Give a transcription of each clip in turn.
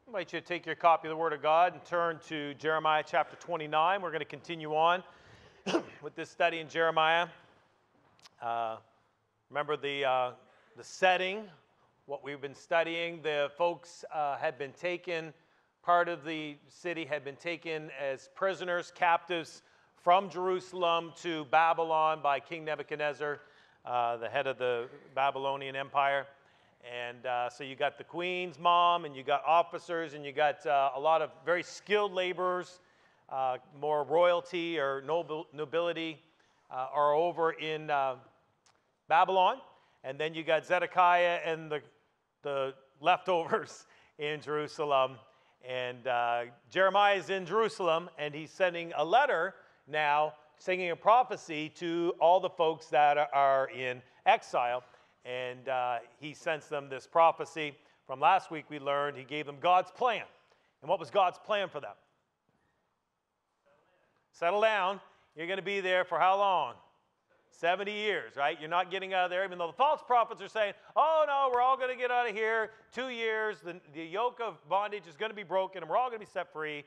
I invite you to take your copy of the Word of God and turn to Jeremiah chapter 29. We're going to continue on with this study in Jeremiah. Remember the setting, what we've been studying. The folks had been taken, part of the city had been taken as prisoners, captives from Jerusalem to Babylon by King Nebuchadnezzar, the head of the Babylonian Empire. And so you got the queen's mom, and you got officers, and you got a lot of very skilled laborers, more royalty or nobility are over in Babylon. And then you got Zedekiah and the leftovers in Jerusalem. And Jeremiah is in Jerusalem, and he's sending a letter now, singing a prophecy to all the folks that are in exile. And he sends them this prophecy. From last week we learned he gave them God's plan. And what was God's plan for them? Settle down. You're going to be there for how long? 70 years, right? You're not getting out of there, even though the false prophets are saying, oh no, we're all going to get out of here. 2 years, the yoke of bondage is going to be broken, and we're all going to be set free.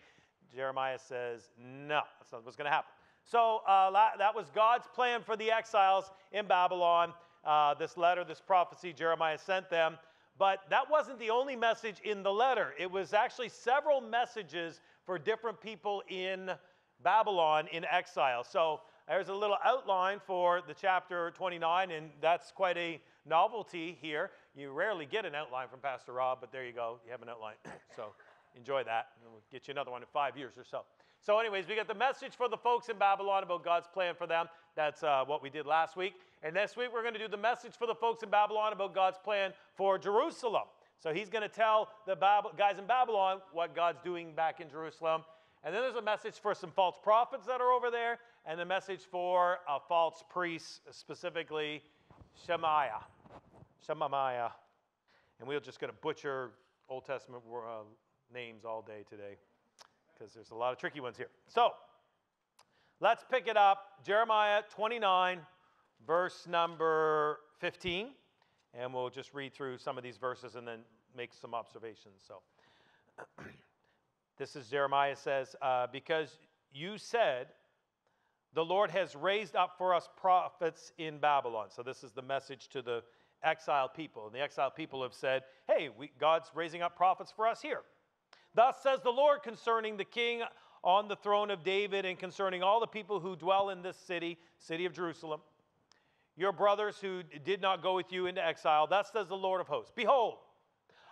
Jeremiah says, no, that's not what's going to happen. So that was God's plan for the exiles in Babylon. This letter, this prophecy Jeremiah sent them. But that wasn't the only message in the letter. It was actually several messages for different people in Babylon in exile. So there's a little outline for the chapter 29, and that's quite a novelty here. You rarely get an outline from Pastor Rob, but there you go. You have an outline. So enjoy that, and we'll get you another one in 5 years or so. So anyways, we got the message for the folks in Babylon about God's plan for them. That's what we did last week. And this week we're going to do the message for the folks in Babylon about God's plan for Jerusalem. So he's going to tell the guys in Babylon what God's doing back in Jerusalem. And then there's a message for some false prophets that are over there, and a message for a false priest, specifically Shemaiah. And we're just going to butcher Old Testament names all day today, because there's a lot of tricky ones here. So let's pick it up. Jeremiah 29, verse number 15. And we'll just read through some of these verses and then make some observations. So this is Jeremiah says, because you said, the Lord has raised up for us prophets in Babylon. So this is the message to the exiled people. And the exiled people have said, hey, God's raising up prophets for us here. Thus says the Lord concerning the king on the throne of David, and concerning all the people who dwell in this city of Jerusalem, your brothers who did not go with you into exile. Thus says the Lord of hosts, behold,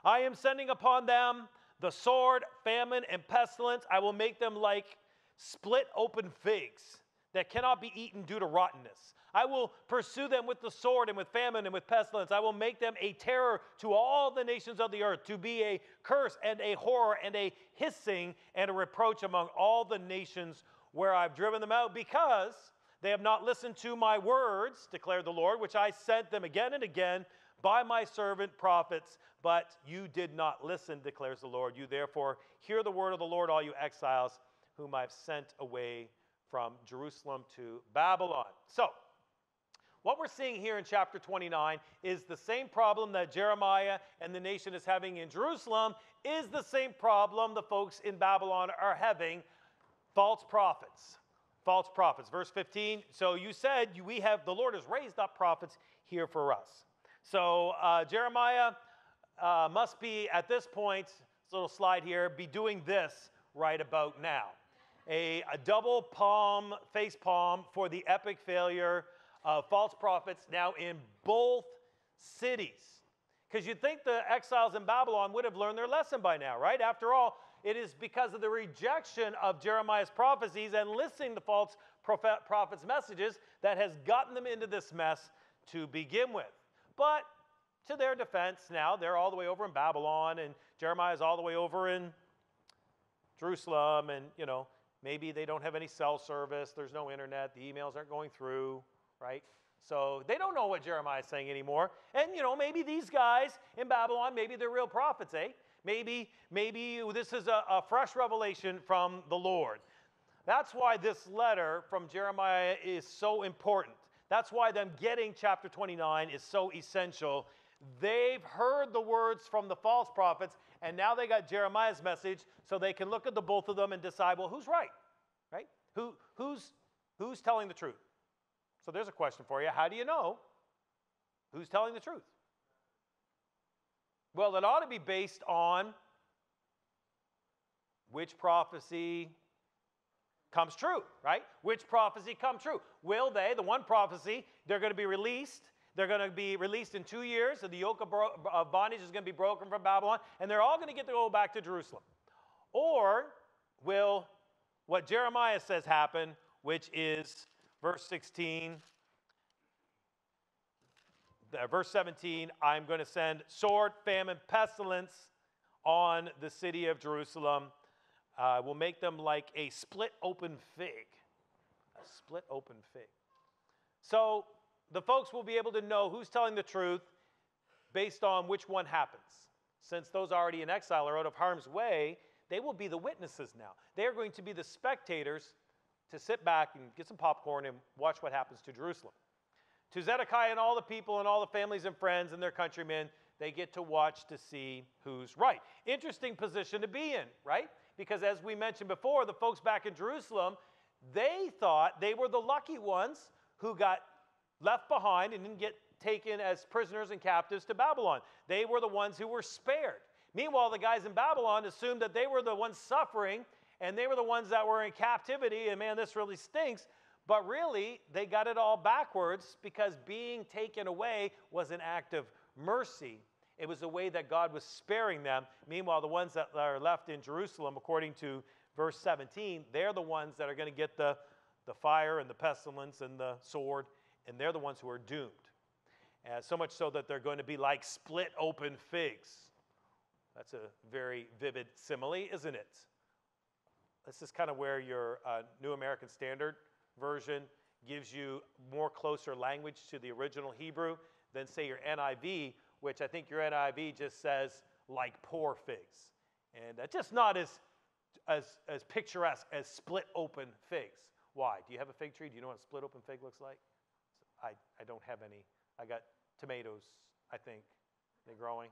I am sending upon them the sword, famine, and pestilence. I will make them like split open figs that cannot be eaten due to rottenness. I will pursue them with the sword and with famine and with pestilence. I will make them a terror to all the nations of the earth, to be a curse and a horror and a hissing and a reproach among all the nations where I've driven them out, because they have not listened to my words, declared the Lord, which I sent them again and again by my servant prophets, but you did not listen, declares the Lord. You therefore hear the word of the Lord, all you exiles whom I've sent away from Jerusalem to Babylon. So, what we're seeing here in chapter 29 is the same problem that Jeremiah and the nation is having in Jerusalem is the same problem the folks in Babylon are having, false prophets. False prophets. Verse 15, so you said, the Lord has raised up prophets here for us. So Jeremiah must be, at this point, this little slide here, be doing this right about now. A double face palm for the epic failure of false prophets now in both cities. Because you'd think the exiles in Babylon would have learned their lesson by now, right? After all, it is because of the rejection of Jeremiah's prophecies and listening to false prophets' messages that has gotten them into this mess to begin with. But to their defense, now they're all the way over in Babylon, and Jeremiah's all the way over in Jerusalem, and, maybe they don't have any cell service, there's no internet, the emails aren't going through, right? So they don't know what Jeremiah is saying anymore. And, maybe these guys in Babylon, maybe they're real prophets, eh? Maybe this is a fresh revelation from the Lord. That's why this letter from Jeremiah is so important. That's why them getting chapter 29 is so essential. They've heard the words from the false prophets, and now they got Jeremiah's message, so they can look at the both of them and decide, well, who's right? Right? Who's telling the truth? So there's a question for you. How do you know who's telling the truth? Well, it ought to be based on which prophecy comes true, right? Which prophecy come true? Will they, the one prophecy, they're going to be released. They're going to be released in 2 years, and the yoke of bondage is going to be broken from Babylon, and they're all going to get to go back to Jerusalem. Or will what Jeremiah says happen, which is verse 16, verse 17, I'm going to send sword, famine, pestilence on the city of Jerusalem. Will make them like a split open fig. A split open fig. So the folks will be able to know who's telling the truth based on which one happens. Since those already in exile are out of harm's way, they will be the witnesses now. They are going to be the spectators to sit back and get some popcorn and watch what happens to Jerusalem. To Zedekiah and all the people and all the families and friends and their countrymen, they get to watch to see who's right. Interesting position to be in, right? Because as we mentioned before, the folks back in Jerusalem, they thought they were the lucky ones who got left behind and didn't get taken as prisoners and captives to Babylon. They were the ones who were spared. Meanwhile, the guys in Babylon assumed that they were the ones suffering and they were the ones that were in captivity, and man, this really stinks. But really, they got it all backwards because being taken away was an act of mercy. It was a way that God was sparing them. Meanwhile, the ones that are left in Jerusalem, according to verse 17, they're the ones that are going to get the fire and the pestilence and the sword, and they're the ones who are doomed. So much so that they're going to be like split open figs. That's a very vivid simile, isn't it? This is kind of where your New American Standard version gives you more closer language to the original Hebrew than, say, your NIV, which I think your NIV just says, like poor figs. And just not as picturesque as split open figs. Why? Do you have a fig tree? Do you know what a split open fig looks like? I don't have any. I got tomatoes, I think. They're growing.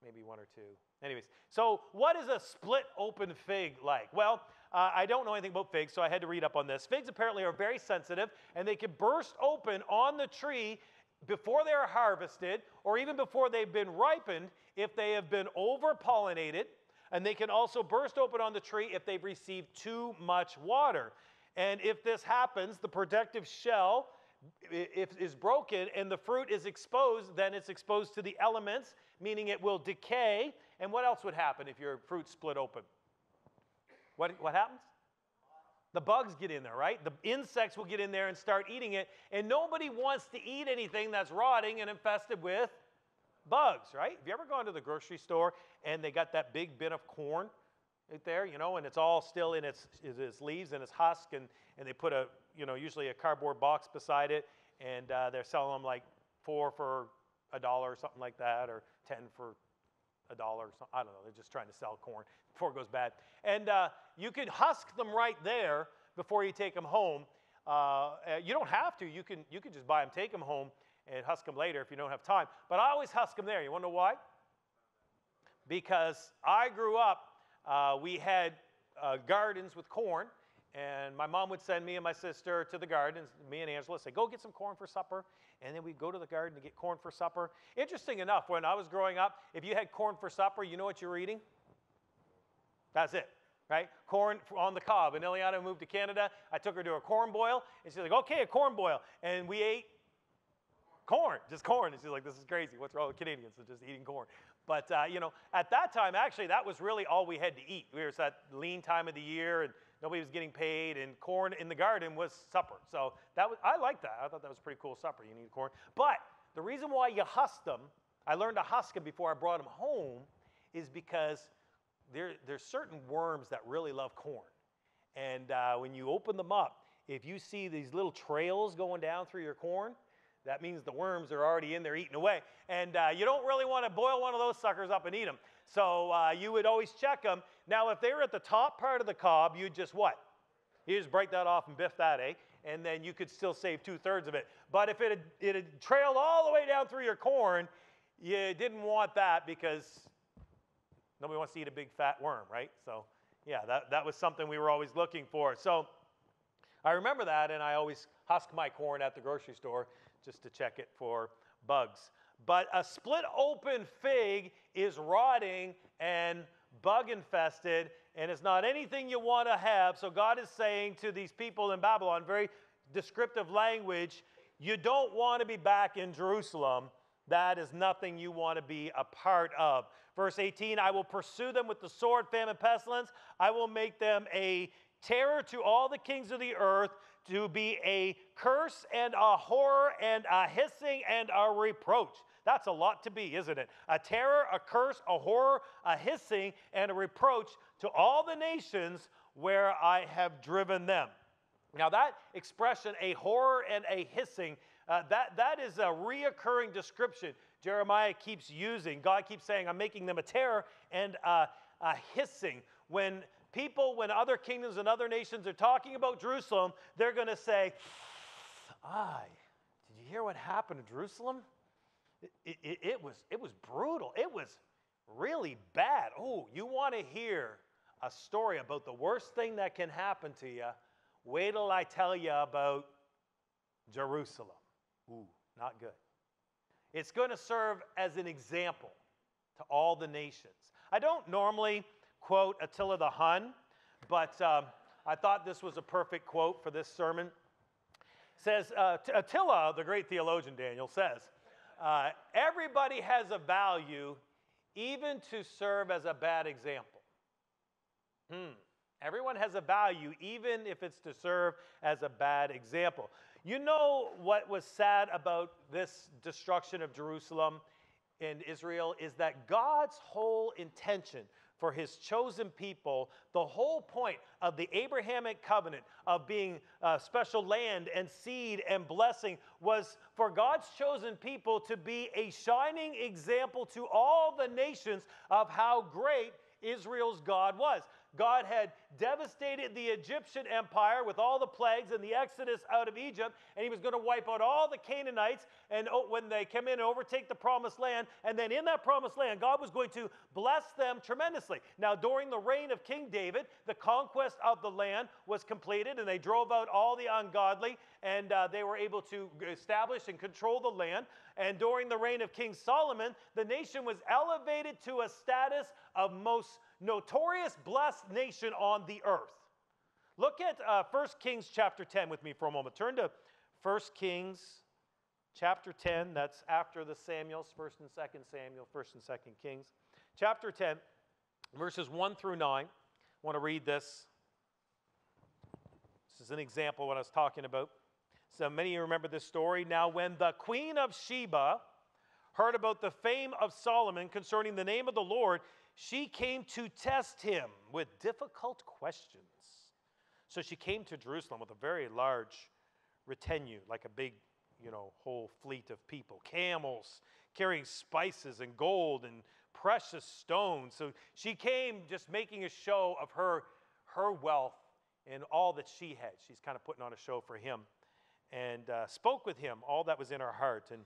Maybe one or two. Anyways, so what is a split open fig like? Well, I don't know anything about figs, so I had to read up on this. Figs apparently are very sensitive, and they can burst open on the tree before they are harvested, or even before they've been ripened, if they have been over-pollinated, and they can also burst open on the tree if they've received too much water. And if this happens, the protective shell is broken and the fruit is exposed, then it's exposed to the elements, meaning it will decay. And what else would happen if your fruit split open? What happens? The bugs get in there, right? The insects will get in there and start eating it. And nobody wants to eat anything that's rotting and infested with bugs, right? Have you ever gone to the grocery store and they got that big bin of corn right there, you know, and it's all still in its leaves and its husk, and they put usually a cardboard box beside it, and they're selling them like 4 for $1 or something like that, or 10 for $1 or something. I don't know. They're just trying to sell corn before it goes bad. And you can husk them right there before you take them home. You don't have to. You can just buy them, take them home, and husk them later if you don't have time. But I always husk them there. You want to know why? Because I grew up, we had gardens with corn, and my mom would send me and my sister to the gardens, me and Angela, say, go get some corn for supper. And then we'd go to the garden to get corn for supper. Interesting enough, when I was growing up, if you had corn for supper, you know what you were eating? That's it, right? Corn on the cob. And Ileana moved to Canada. I took her to a corn boil, and she's like, okay, a corn boil. And we ate corn, just corn. And she's like, this is crazy. What's wrong with Canadians? They're just eating corn. But, at that time, actually, that was really all we had to eat. We were at that lean time of the year, and nobody was getting paid, and corn in the garden was supper. So I liked that. I thought that was a pretty cool supper. You need corn. But the reason why you husk them, I learned to husk them before I brought them home, is because there's certain worms that really love corn. And when you open them up, if you see these little trails going down through your corn, that means the worms are already in there eating away. And you don't really want to boil one of those suckers up and eat them. So you would always check them. Now, if they were at the top part of the cob, you'd just what? You just break that off and biff that, eh? And then you could still save 2/3 of it. But if it had trailed all the way down through your corn, you didn't want that because nobody wants to eat a big fat worm, right? So yeah, that was something we were always looking for. So I remember that, and I always husk my corn at the grocery store just to check it for bugs. But a split open fig is rotting and bug infested, and it's not anything you want to have. So God is saying to these people in Babylon, very descriptive language, you don't want to be back in Jerusalem. That is nothing you want to be a part of. Verse 18, I will pursue them with the sword, famine, pestilence. I will make them a terror to all the kings of the earth, to be a curse and a horror and a hissing and a reproach. That's a lot to be, isn't it? A terror, a curse, a horror, a hissing, and a reproach to all the nations where I have driven them. Now that expression, a horror and a hissing, that is a reoccurring description Jeremiah keeps using. God keeps saying, I'm making them a terror and a hissing. When other kingdoms and other nations are talking about Jerusalem, they're going to say, did you hear what happened to Jerusalem? It was brutal. It was really bad. Oh, you want to hear a story about the worst thing that can happen to you? Wait till I tell you about Jerusalem. Ooh, not good. It's going to serve as an example to all the nations. I don't normally quote Attila the Hun, but I thought this was a perfect quote for this sermon. It says, Attila, the great theologian Daniel, says, everybody has a value even to serve as a bad example. Everyone has a value even if it's to serve as a bad example. You know what was sad about this destruction of Jerusalem and Israel is that God's whole intention for his chosen people, the whole point of the Abrahamic covenant of being special land and seed and blessing was for God's chosen people to be a shining example to all the nations of how great Israel's God was. God had devastated the Egyptian empire with all the plagues and the exodus out of Egypt, and he was going to wipe out all the Canaanites and when they come in and overtake the promised land, and then in that promised land, God was going to bless them tremendously. Now, during the reign of King David, the conquest of the land was completed, and they drove out all the ungodly, and they were able to establish and control the land. And during the reign of King Solomon, the nation was elevated to a status of most notorious blessed nation on the earth. Look at 1 Kings chapter 10 with me for a moment. Turn to 1 Kings chapter 10. That's after the Samuels, 1st and 2nd Samuel, 1st and 2nd Kings. Chapter 10, verses 1 through 9. I want to read this. This is an example of what I was talking about. So many of you remember this story. Now, when the queen of Sheba heard about the fame of Solomon concerning the name of the Lord, she came to test him with difficult questions. So she came to Jerusalem with a very large retinue, like a big, whole fleet of people, camels carrying spices and gold and precious stones. So she came just making a show of her wealth and all that she had. She's kind of putting on a show for him. And spoke with him all that was in her heart and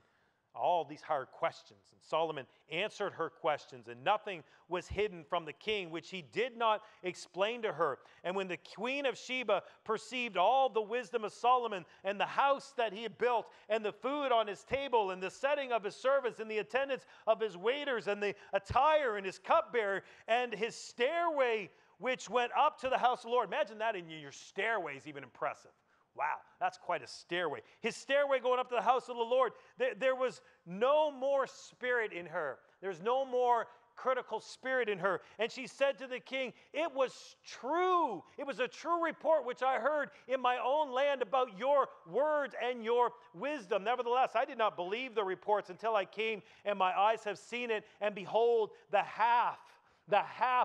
all these hard questions. And Solomon answered her questions, and nothing was hidden from the king, which he did not explain to her. And when the queen of Sheba perceived all the wisdom of Solomon and the house that he had built and the food on his table and the setting of his servants and the attendance of his waiters and the attire and his cupbearer and his stairway which went up to the house of the Lord. Imagine that in your stairway is even impressive. Wow, that's quite a stairway. His stairway going up to the house of the Lord. There was no more spirit in her. There's no more critical spirit in her. And she said to the king, it was true. It was a true report which I heard in my own land about your words and your wisdom. Nevertheless, I did not believe the reports until I came, and my eyes have seen it. And behold, the half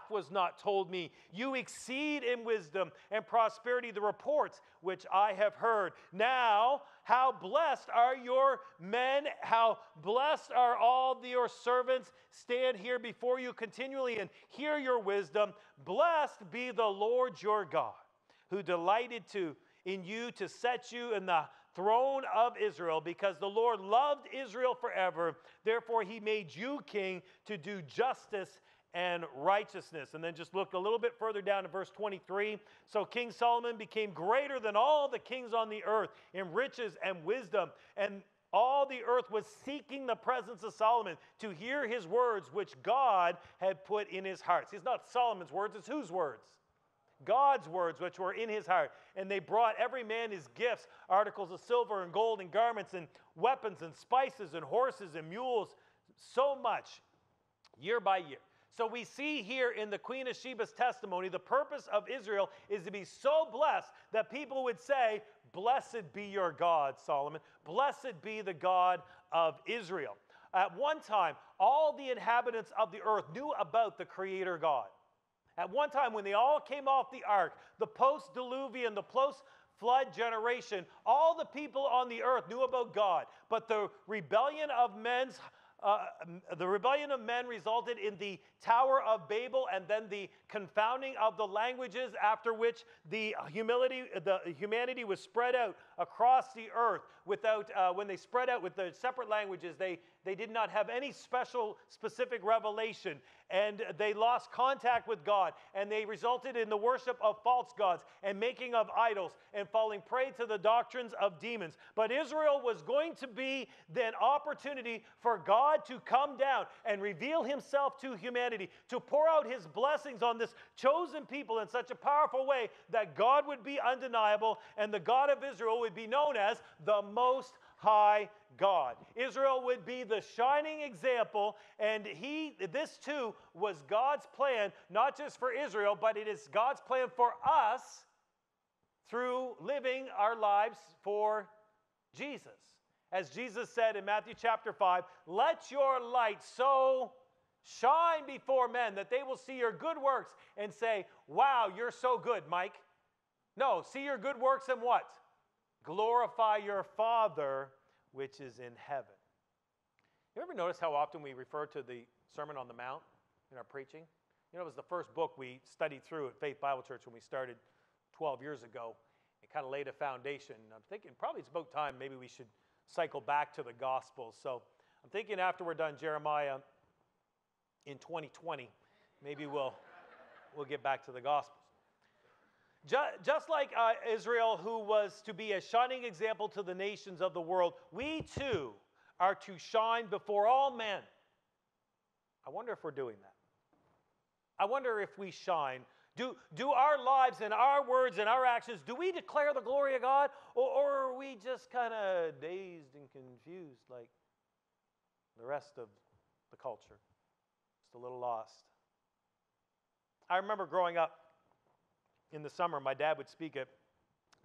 was not told me. You exceed in wisdom and prosperity the reports which I have heard. Now, how blessed are your men, how blessed are all your servants stand here before you continually and hear your wisdom. Blessed be the Lord your God, who delighted in you to set you in the throne of Israel, because the Lord loved Israel forever. Therefore, he made you king to do justice and righteousness. And then just look a little bit further down to verse 23. So King Solomon became greater than all the kings on the earth in riches and wisdom, and all the earth was seeking the presence of Solomon to hear his words, which God had put in his heart. See, it's not Solomon's words, it's whose words? God's words, which were in his heart. And they brought every man his gifts, articles of silver and gold and garments and weapons and spices and horses and mules, so much, year by year. So we see here in the Queen of Sheba's testimony, the purpose of Israel is to be so blessed that people would say, "Blessed be your God, Solomon. Blessed be the God of Israel." At one time, all the inhabitants of the earth knew about the Creator God. At one time, when they all came off the ark, the post-Diluvian, the post-flood generation, all the people on the earth knew about God. But the rebellion of men resulted in the Tower of Babel, and then the confounding of the languages, after which the humanity was spread out across the earth. When they spread out with the separate languages, they did not have any specific revelation, and they lost contact with God, and they resulted in the worship of false gods and making of idols and falling prey to the doctrines of demons. But Israel was going to be an opportunity for God to come down and reveal himself to humanity, to pour out his blessings on this chosen people in such a powerful way that God would be undeniable, and the God of Israel would be known as the Most High God. Israel would be the shining example, and this too was God's plan, not just for Israel, but it is God's plan for us through living our lives for Jesus. As Jesus said in Matthew chapter 5, "Let your light so shine before men that they will see your good works and say, 'Wow, you're so good, Mike.' No, see your good works and what? Glorify your Father which is in heaven." You ever notice how often we refer to the Sermon on the Mount in our preaching? You know, it was the first book we studied through at Faith Bible Church when we started 12 years ago. It kind of laid a foundation. I'm thinking probably it's about time maybe we should cycle back to the Gospels. So I'm thinking after we're done Jeremiah in 2020, maybe we'll get back to the Gospels. Just like Israel, who was to be a shining example to the nations of the world, we too are to shine before all men. I wonder if we're doing that. I wonder if we shine. Do our lives and our words and our actions, do we declare the glory of God? Or are we just kind of dazed and confused like the rest of the culture? Just a little lost. I remember growing up, in the summer, my dad would speak at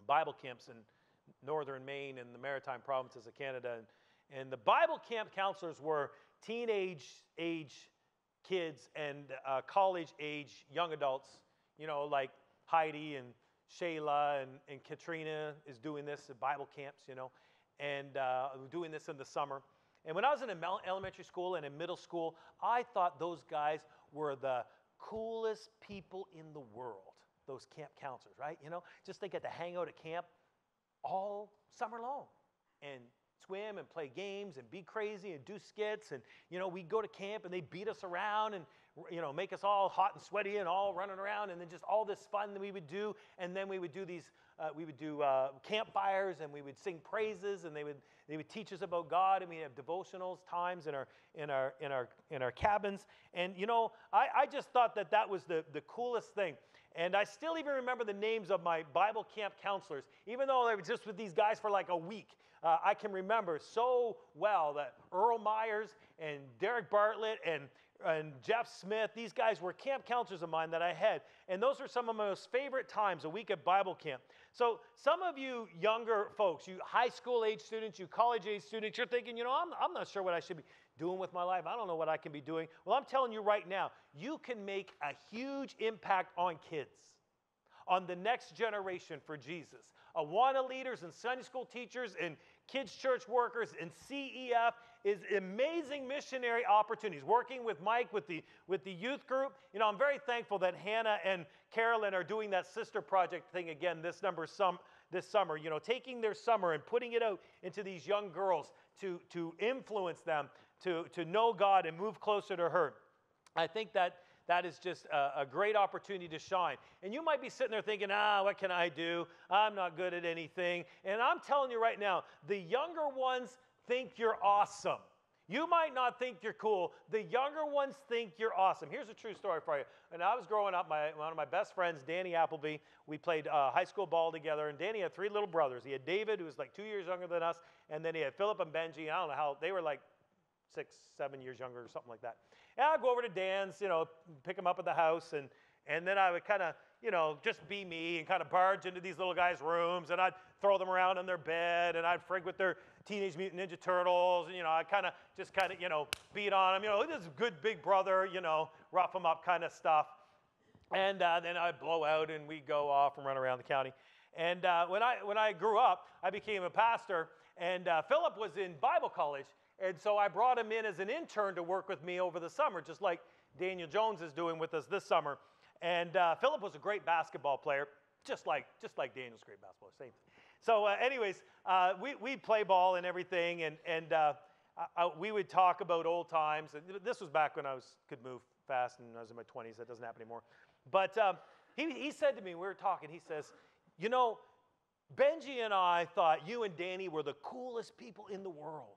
Bible camps in northern Maine and the maritime provinces of Canada. And the Bible camp counselors were teenage-age kids and college-age young adults, you know, like Heidi and Shayla and Katrina is doing this at Bible camps, you know, and doing this in the summer. And when I was in elementary school and in middle school, I thought those guys were the coolest people in the world. Those camp counselors, right? You know, just they get to hang out at camp all summer long and swim and play games and be crazy and do skits. And, you know, we'd go to camp and they'd beat us around and, you know, make us all hot and sweaty and all running around, and then just all this fun that we would do. And then we would do these, campfires, and we would sing praises, and they would teach us about God, and we have devotionals times in our cabins. And, you know, I just thought that was the coolest thing. And I still even remember the names of my Bible camp counselors, even though they were just with these guys for like a week. I can remember so well that Earl Myers and Derek Bartlett and Jeff Smith, these guys were camp counselors of mine that I had. And those are some of my most favorite times, a week at Bible camp. So some of you younger folks, you high school age students, you college age students, you're thinking, you know, I'm not sure what I should be doing with my life. I don't know what I can be doing. Well, I'm telling you right now, you can make a huge impact on kids, on the next generation for Jesus. Awana leaders and Sunday school teachers and kids church workers and CEF is amazing missionary opportunities. Working with Mike with the youth group. You know, I'm very thankful that Hannah and Carolyn are doing that sister project thing again this this summer, you know, taking their summer and putting it out into these young girls to influence them to know God and move closer to her. I think that is just a great opportunity to shine. And you might be sitting there thinking, what can I do? I'm not good at anything. And I'm telling you right now, the younger ones think you're awesome. You might not think you're cool. The younger ones think you're awesome. Here's a true story for you. When I was growing up, one of my best friends, Danny Appleby, we played high school ball together, and Danny had 3 little brothers. He had David, who was like 2 years younger than us, and then he had Philip and Benji. I don't know how, they were like 6, 7 years younger or something like that. And I'd go over to Dan's, you know, pick him up at the house, and then I would kind of, you know, just be me and kind of barge into these little guys' rooms, and I'd throw them around on their bed, and I'd frig with their Teenage Mutant Ninja Turtles, and, you know, I'd kind of, you know, beat on them, you know, this is good big brother, you know, rough them up kind of stuff. And then I'd blow out, and we'd go off and run around the county. And when I grew up, I became a pastor, and Philip was in Bible college, and so I brought him in as an intern to work with me over the summer, just like Daniel Jones is doing with us this summer. And Philip was a great basketball player, just like Daniel's a great basketball player, same thing. So anyways, we'd play ball and everything, and we would talk about old times. And this was back when I could move fast, and I was in my 20s. That doesn't happen anymore. But he said to me, we were talking, he says, you know, Benji and I thought you and Danny were the coolest people in the world.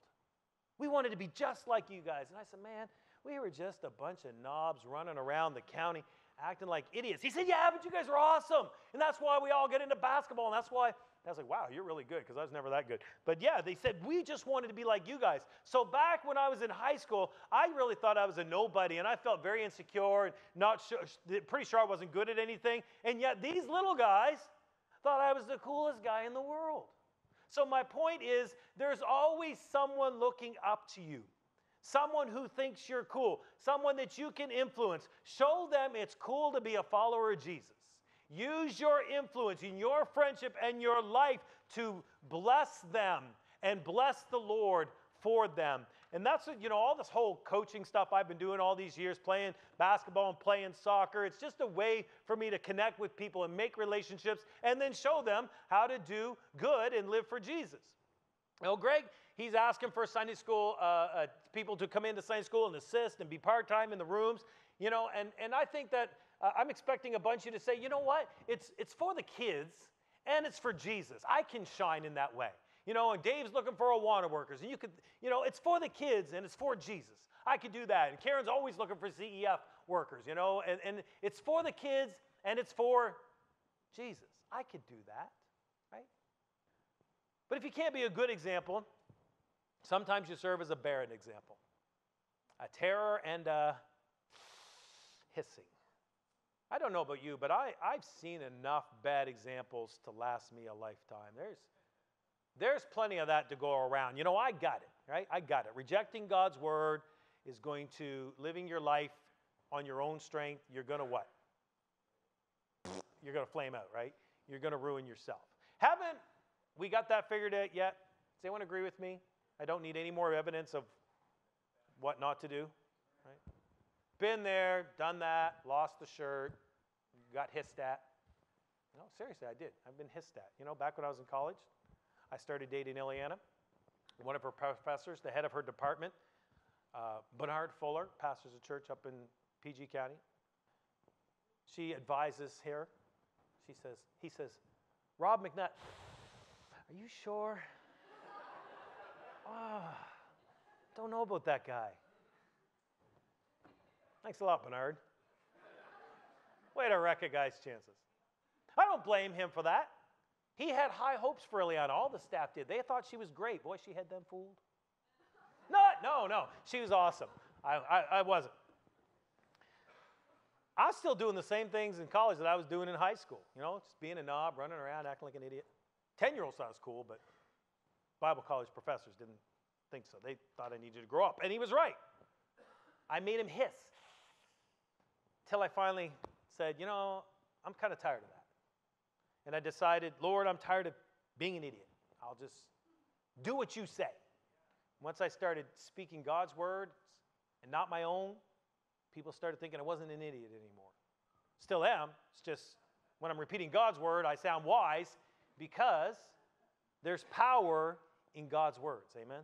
We wanted to be just like you guys. And I said, man, we were just a bunch of knobs running around the county acting like idiots. He said, yeah, but you guys are awesome. And that's why we all get into basketball. And that's why I was like, wow, you're really good, because I was never that good. But yeah, they said, we just wanted to be like you guys. So back when I was in high school, I really thought I was a nobody, and I felt very insecure and not sure, pretty sure I wasn't good at anything. And yet these little guys thought I was the coolest guy in the world. So my point is, there's always someone looking up to you. Someone who thinks you're cool. Someone that you can influence. Show them it's cool to be a follower of Jesus. Use your influence in your friendship and your life to bless them and bless the Lord for them. And that's, you know, all this whole coaching stuff I've been doing all these years, playing basketball and playing soccer. It's just a way for me to connect with people and make relationships and then show them how to do good and live for Jesus. Well, Greg, he's asking for Sunday school people to come into Sunday school and assist and be part-time in the rooms, you know, and I think that I'm expecting a bunch of you to say, you know what, it's for the kids and it's for Jesus. I can shine in that way. You know, and Dave's looking for Awana workers, and you could, you know, it's for the kids and it's for Jesus. I could do that. And Karen's always looking for CEF workers, you know, and it's for the kids and it's for Jesus. I could do that, right? But if you can't be a good example, sometimes you serve as a barren example. A terror and a hissing. I don't know about you, but I've seen enough bad examples to last me a lifetime. There's plenty of that to go around. You know, I got it, right? I got it. Rejecting God's word is going to, living your life on your own strength, you're going to what? You're going to flame out, right? You're going to ruin yourself. Haven't we got that figured out yet? Does anyone agree with me? I don't need any more evidence of what not to do, right? Been there, done that, lost the shirt, got hissed at. No, seriously, I did. I've been hissed at. You know, back when I was in college, I started dating Ileana. One of her professors, the head of her department, Bernard Fuller, pastors a church up in PG County. She advises here. He says, Rob McNutt, are you sure? Don't know about that guy. Thanks a lot, Bernard. Way to wreck a guy's chances. I don't blame him for that. He had high hopes for Ileana. All the staff did. They thought she was great. Boy, she had them fooled. No. She was awesome. I wasn't. I was still doing the same things in college that I was doing in high school. You know, just being a knob, running around, acting like an idiot. 10-year-old sounds cool, but Bible college professors didn't think so. They thought I needed to grow up. And he was right. I made him hiss. Till I finally said, you know, I'm kind of tired of that. And I decided, Lord, I'm tired of being an idiot. I'll just do what you say. Once I started speaking God's words and not my own, people started thinking I wasn't an idiot anymore. Still am. It's just when I'm repeating God's word, I sound wise. Because there's power in God's words. Amen?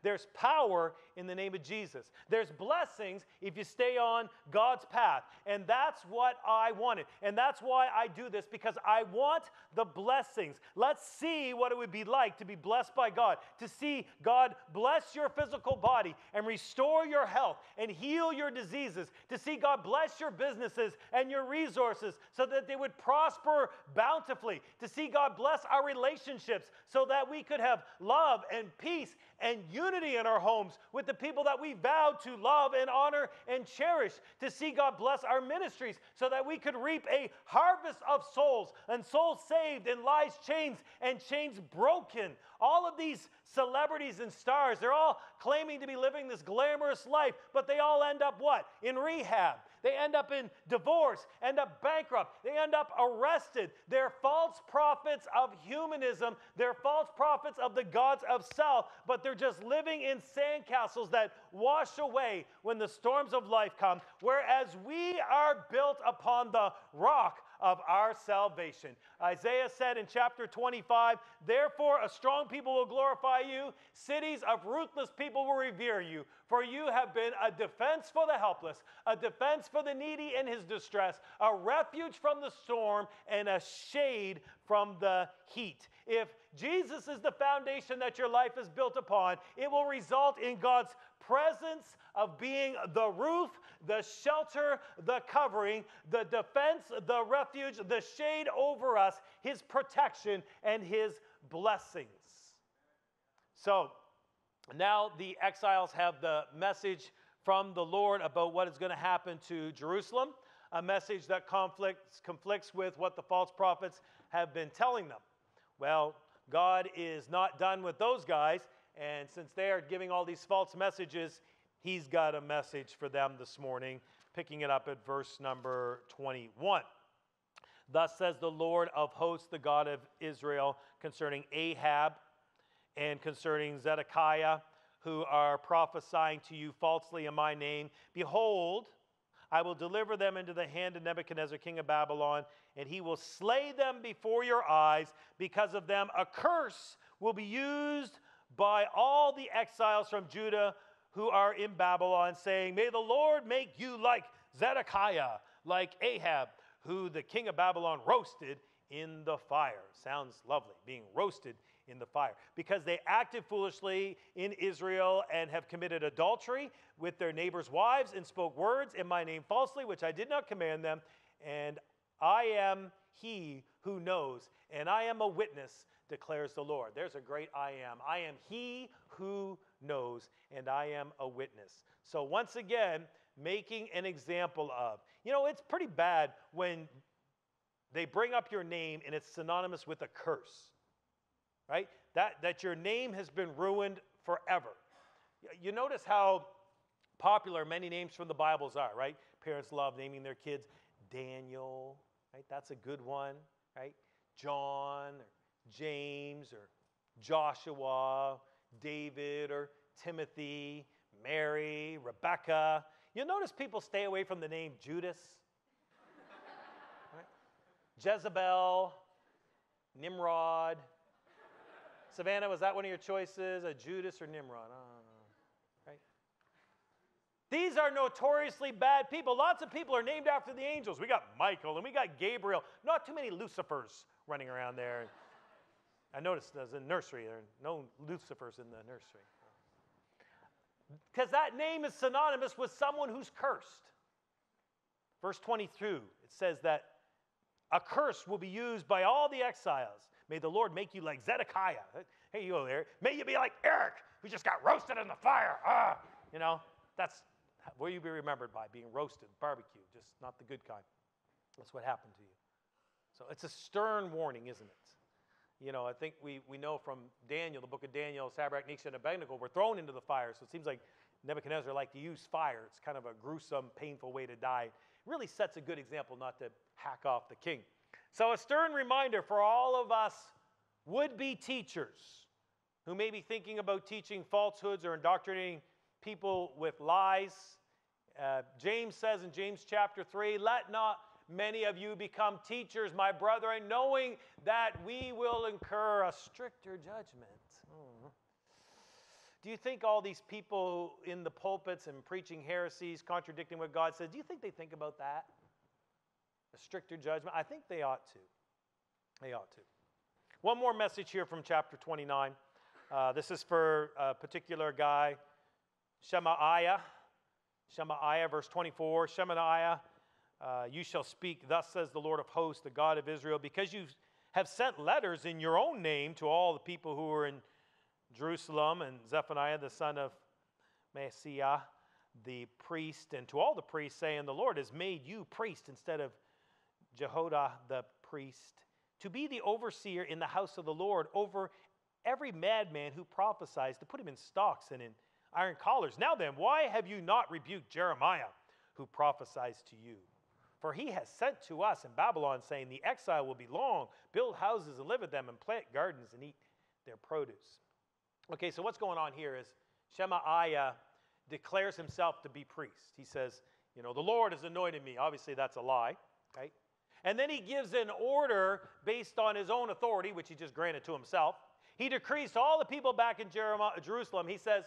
There's power in the name of Jesus. There's blessings if you stay on God's path. And that's what I wanted. And that's why I do this, because I want the blessings. Let's see what it would be like to be blessed by God, to see God bless your physical body and restore your health and heal your diseases, to see God bless your businesses and your resources so that they would prosper bountifully, to see God bless our relationships so that we could have love and peace and unity in our homes with the people that we vowed to love and honor and cherish, to see God bless our ministries so that we could reap a harvest of souls and souls saved and lives changed and chains broken. All of these celebrities and stars, they're all claiming to be living this glamorous life, but they all end up what? In rehab. They end up in divorce, end up bankrupt. They end up arrested. They're false prophets of humanism. They're false prophets of the gods of self, but they're just living in sandcastles that wash away when the storms of life come, whereas we are built upon the rock of our salvation. Isaiah said in chapter 25, therefore a strong people will glorify you, cities of ruthless people will revere you, for you have been a defense for the helpless, a defense for the needy in his distress, a refuge from the storm, and a shade from the heat. If Jesus is the foundation that your life is built upon, it will result in God's presence of being the roof, the shelter, the covering, the defense, the refuge, the shade over us, his protection, and his blessings. So now the exiles have the message from the Lord about what is going to happen to Jerusalem, a message that conflicts with what the false prophets have been telling them. Well, God is not done with those guys, and since they are giving all these false messages, he's got a message for them this morning, picking it up at verse number 21. Thus says the Lord of hosts, the God of Israel, concerning Ahab and concerning Zedekiah, who are prophesying to you falsely in my name. Behold, I will deliver them into the hand of Nebuchadnezzar, king of Babylon, and he will slay them before your eyes. Because of them, a curse will be used by all the exiles from Judah who are in Babylon, saying, may the Lord make you like Zedekiah, like Ahab, who the king of Babylon roasted in the fire. Sounds lovely, being roasted in the fire. Because they acted foolishly in Israel and have committed adultery with their neighbors' wives and spoke words in my name falsely, which I did not command them. And I am he who knows, and I am a witness, declares the Lord. There's a great I am. I am he who knows, and I am a witness. So once again, making an example of. You know, it's pretty bad when they bring up your name and it's synonymous with a curse, right? That your name has been ruined forever. You notice how popular many names from the Bibles are, right? Parents love naming their kids Daniel, right? That's a good one, right? John, or James, or Joshua, David, or Timothy, Mary, Rebecca. You'll notice people stay away from the name Judas, right? Jezebel, Nimrod. Savannah, was that one of your choices? A Judas or Nimrod? I don't know, right? These are notoriously bad people. Lots of people are named after the angels. We got Michael and we got Gabriel. Not too many Lucifers running around there. I noticed there's a nursery. There are no Lucifers in the nursery. Because that name is synonymous with someone who's cursed. Verse 22, it says that a curse will be used by all the exiles. May the Lord make you like Zedekiah. Hey, you go there. May you be like Eric, who just got roasted in the fire. You know, that's what you be remembered by, being roasted, barbecued, just not the good kind. That's what happened to you. So it's a stern warning, isn't it? You know, I think we know from Daniel, the book of Daniel, Shadrach, Meshach, and Abednego were thrown into the fire. So it seems like Nebuchadnezzar liked to use fire. It's kind of a gruesome, painful way to die. It really sets a good example not to hack off the king. So a stern reminder for all of us would-be teachers who may be thinking about teaching falsehoods or indoctrinating people with lies. James says in James chapter 3, let not many of you become teachers, my brethren, knowing that we will incur a stricter judgment. Do you think all these people in the pulpits and preaching heresies, contradicting what God says, do you think they think about that? A stricter judgment? I think they ought to. They ought to. One more message here from chapter 29. This is for a particular guy, Shemaiah. Shemaiah, verse 24. Shemaiah, you shall speak, thus says the Lord of hosts, the God of Israel, because you have sent letters in your own name to all the people who are in Jerusalem, and Zephaniah, the son of Maaseiah, the priest, and to all the priests, saying, the Lord has made you priest instead of Jehoiada the priest, to be the overseer in the house of the Lord over every madman who prophesies, to put him in stocks and in iron collars. Now then, why have you not rebuked Jeremiah, who prophesies to you? For he has sent to us in Babylon, saying, the exile will be long. Build houses and live in them, and plant gardens and eat their produce. Okay, so what's going on here is Shemaiah declares himself to be priest. He says, the Lord has anointed me. Obviously, that's a lie, right? And then he gives an order based on his own authority, which he just granted to himself. He decrees to all the people back in Jerusalem, he says,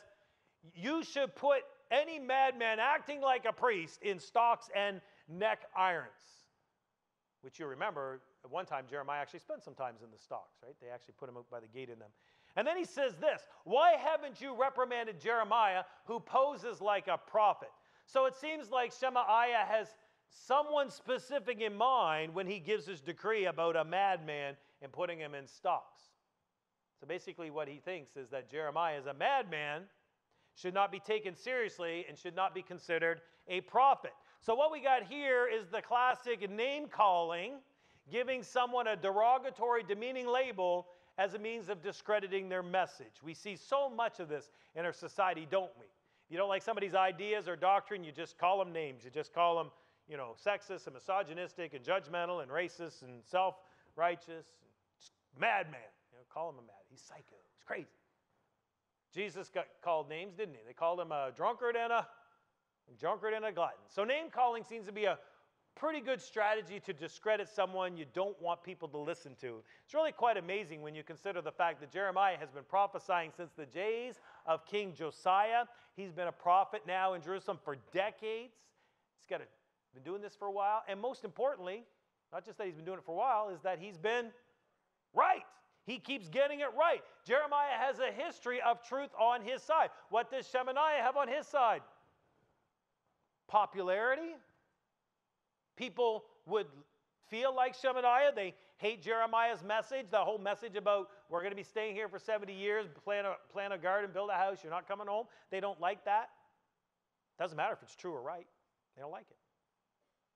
you should put any madman acting like a priest in stocks and neck irons. Which you remember, at one time, Jeremiah actually spent some time in the stocks, right? They actually put him out by the gate in them. And then he says this, why haven't you reprimanded Jeremiah, who poses like a prophet? So it seems like Shemaiah has someone specific in mind when he gives his decree about a madman and putting him in stocks. So basically what he thinks is that Jeremiah is a madman, should not be taken seriously, and should not be considered a prophet. So what we got here is the classic name calling, giving someone a derogatory, demeaning label as a means of discrediting their message. We see so much of this in our society, don't we? You don't like somebody's ideas or doctrine, you just call them names. You just call them, sexist and misogynistic and judgmental and racist and self-righteous. Madman. Call him a mad. He's psycho. He's crazy. Jesus got called names, didn't he? They called him a drunkard and a glutton. So name calling seems to be a pretty good strategy to discredit someone you don't want people to listen to. It's really quite amazing when you consider the fact that Jeremiah has been prophesying since the days of King Josiah. He's been a prophet now in Jerusalem for decades. He's been doing this for a while. And most importantly, not just that he's been doing it for a while, is that he's been right. He keeps getting it right. Jeremiah has a history of truth on his side. What does Shemaiah have on his side? Popularity. People would feel like Shemaiah. They hate Jeremiah's message, the whole message about we're going to be staying here for 70 years, plant a garden, build a house, you're not coming home. They don't like that. Doesn't matter if it's true or right. They don't like it.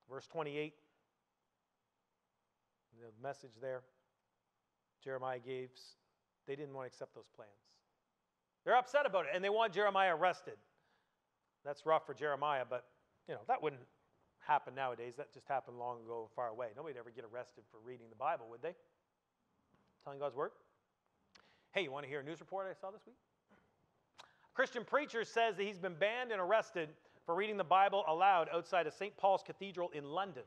Verse 28, the message there Jeremiah gave, they didn't want to accept those plans. They're upset about it, and they want Jeremiah arrested. That's rough for Jeremiah, but that wouldn't happen nowadays. That just happened long ago, far away. Nobody'd ever get arrested for reading the Bible, would they? Telling God's word? Hey, you want to hear a news report I saw this week? A Christian preacher says that he's been banned and arrested for reading the Bible aloud outside of St. Paul's Cathedral in London.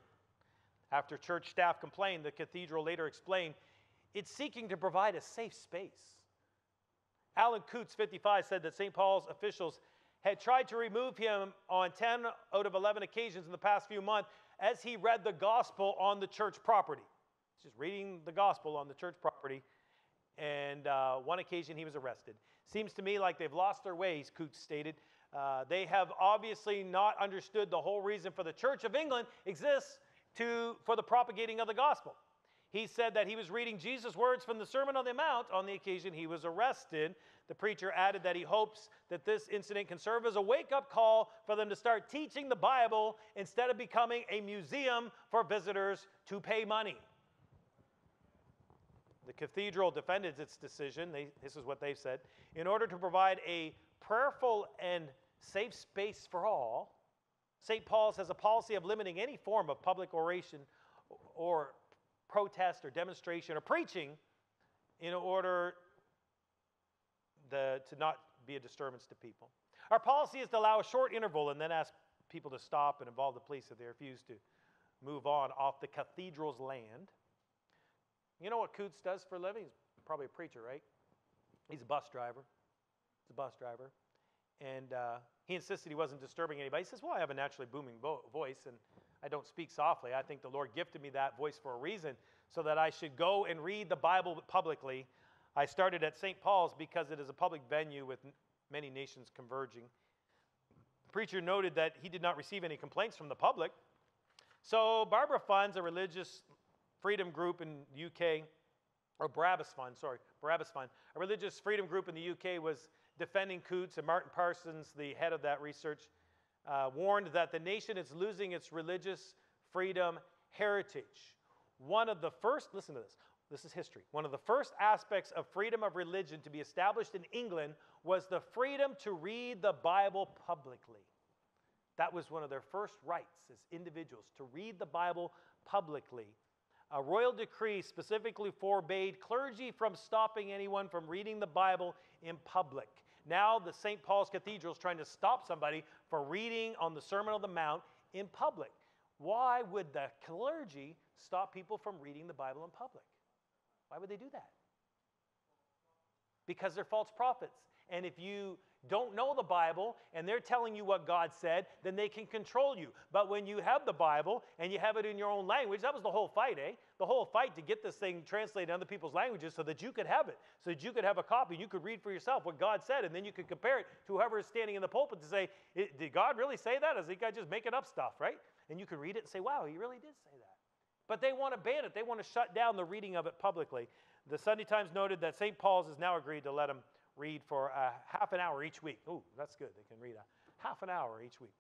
After church staff complained, the cathedral later explained it's seeking to provide a safe space. Alan Coots, 55, said that St. Paul's officials had tried to remove him on 10 out of 11 occasions in the past few months as he read the gospel on the church property. He's just reading the gospel on the church property, and one occasion he was arrested. Seems to me like they've lost their ways, Coots stated. They have obviously not understood the whole reason for the Church of England exists for the propagating of the gospel. He said that he was reading Jesus' words from the Sermon on the Mount on the occasion he was arrested. The preacher added that he hopes that this incident can serve as a wake-up call for them to start teaching the Bible instead of becoming a museum for visitors to pay money. The cathedral defended its decision. This is what they've said. In order to provide a prayerful and safe space for all, St. Paul's has a policy of limiting any form of public oration or protest or demonstration or preaching in order to not be a disturbance to people. Our policy is to allow a short interval and then ask people to stop and involve the police if they refuse to move on off the cathedral's land. You know what Coots does for a living? He's probably a preacher, right? He's a bus driver. He's a bus driver. And he insisted he wasn't disturbing anybody. He says, well, I have a naturally booming voice, and I don't speak softly. I think the Lord gifted me that voice for a reason, so that I should go and read the Bible publicly. I started at St. Paul's because it is a public venue with many nations converging. The preacher noted that he did not receive any complaints from the public. So Barbara Funds, a religious freedom group in the UK, or Barabbas Fund, a religious freedom group in the UK was defending Coots, and Martin Parsons, the head of that research, warned that the nation is losing its religious freedom heritage. One of the first, listen to this is history. One of the first aspects of freedom of religion to be established in England was the freedom to read the Bible publicly. That was one of their first rights as individuals, to read the Bible publicly. A royal decree specifically forbade clergy from stopping anyone from reading the Bible in public. Now the St. Paul's Cathedral is trying to stop somebody from reading on the Sermon on the Mount in public. Why would the clergy stop people from reading the Bible in public? Why would they do that? Because they're false prophets. And if you don't know the Bible and they're telling you what God said, then they can control you. But when you have the Bible and you have it in your own language, that was the whole fight, eh? The whole fight to get this thing translated in other people's languages so that you could have it, so that you could have a copy and you could read for yourself what God said, and then you could compare it to whoever is standing in the pulpit to say, did God really say that? Or is the guy just making up stuff, right? And you could read it and say, wow, he really did say that. But they want to ban it. They want to shut down the reading of it publicly. The Sunday Times noted that St. Paul's has now agreed to let them read for half an hour each week. Oh, that's good. They can read a half an hour each week.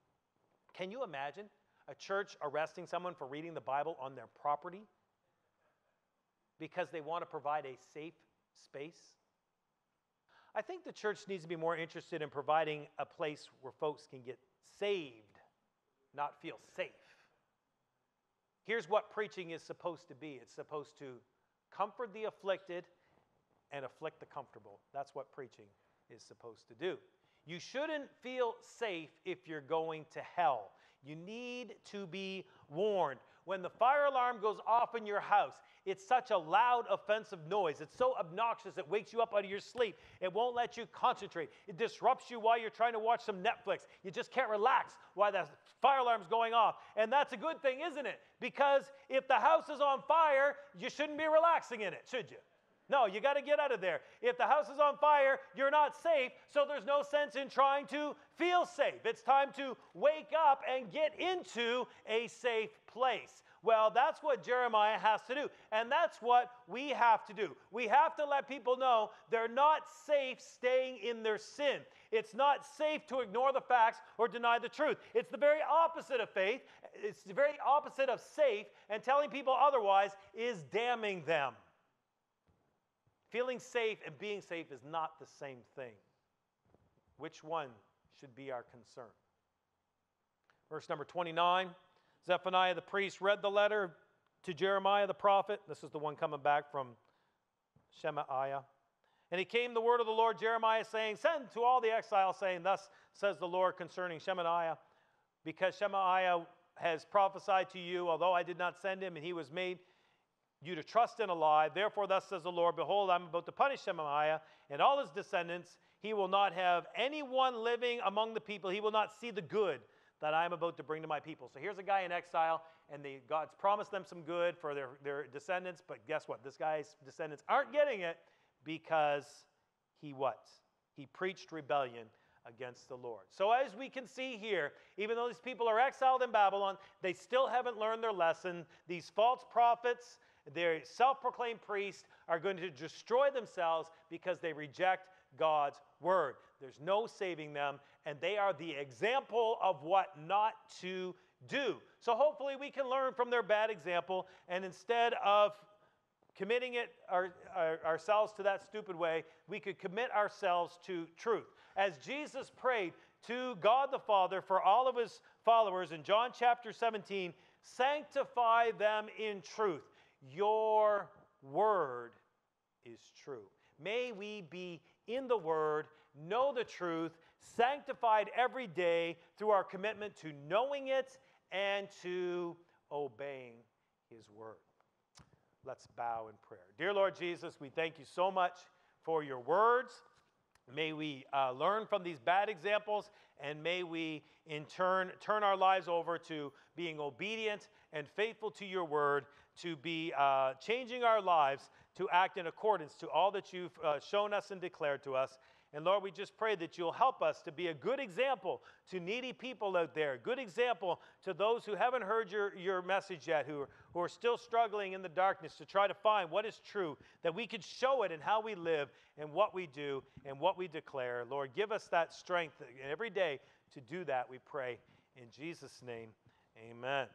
Can you imagine a church arresting someone for reading the Bible on their property because they want to provide a safe space? I think the church needs to be more interested in providing a place where folks can get saved, not feel safe. Here's what preaching is supposed to be. It's supposed to comfort the afflicted and afflict the comfortable. That's what preaching is supposed to do. You shouldn't feel safe if you're going to hell. You need to be warned. When the fire alarm goes off in your house, it's such a loud, offensive noise. It's so obnoxious it wakes you up out of your sleep. It won't let you concentrate. It disrupts you while you're trying to watch some Netflix. You just can't relax while the fire alarm's going off. And that's a good thing, isn't it? Because if the house is on fire, you shouldn't be relaxing in it, should you? No, you got to get out of there. If the house is on fire, you're not safe, so there's no sense in trying to feel safe. It's time to wake up and get into a safe place. Well, that's what Jeremiah has to do, and that's what we have to do. We have to let people know they're not safe staying in their sin. It's not safe to ignore the facts or deny the truth. It's the very opposite of faith. It's the very opposite of safe, and telling people otherwise is damning them. Feeling safe and being safe is not the same thing. Which one should be our concern? Verse number 29, Zephaniah the priest read the letter to Jeremiah the prophet. This is the one coming back from Shemaiah. And it came the word of the Lord, Jeremiah, saying, send to all the exiles, saying, thus says the Lord concerning Shemaiah, because Shemaiah has prophesied to you, although I did not send him, and he was made you to trust in a lie. Therefore, thus says the Lord, behold, I'm about to punish Shemaiah and all his descendants. He will not have anyone living among the people. He will not see the good that I am about to bring to my people. So here's a guy in exile, and God's promised them some good for their descendants, but guess what? This guy's descendants aren't getting it because he what? He preached rebellion against the Lord. So as we can see here, even though these people are exiled in Babylon, they still haven't learned their lesson. These false prophets, their self-proclaimed priests, are going to destroy themselves because they reject God's word. There's no saving them, and they are the example of what not to do. So hopefully we can learn from their bad example, and instead of committing ourselves to that stupid way, we could commit ourselves to truth. As Jesus prayed to God the Father for all of his followers in John chapter 17, sanctify them in truth. Your word is true. May we be in the word, know the truth, sanctified every day through our commitment to knowing it and to obeying his word. Let's bow in prayer. Dear Lord Jesus, we thank you so much for your words. May we learn from these bad examples, and may we in turn our lives over to being obedient and faithful to your word, to be changing our lives to act in accordance to all that you've shown us and declared to us. And Lord, we just pray that you'll help us to be a good example to needy people out there, a good example to those who haven't heard your message yet, who are still struggling in the darkness to try to find what is true, that we could show it in how we live and what we do and what we declare. Lord, give us that strength every day to do that, we pray. In Jesus' name, amen.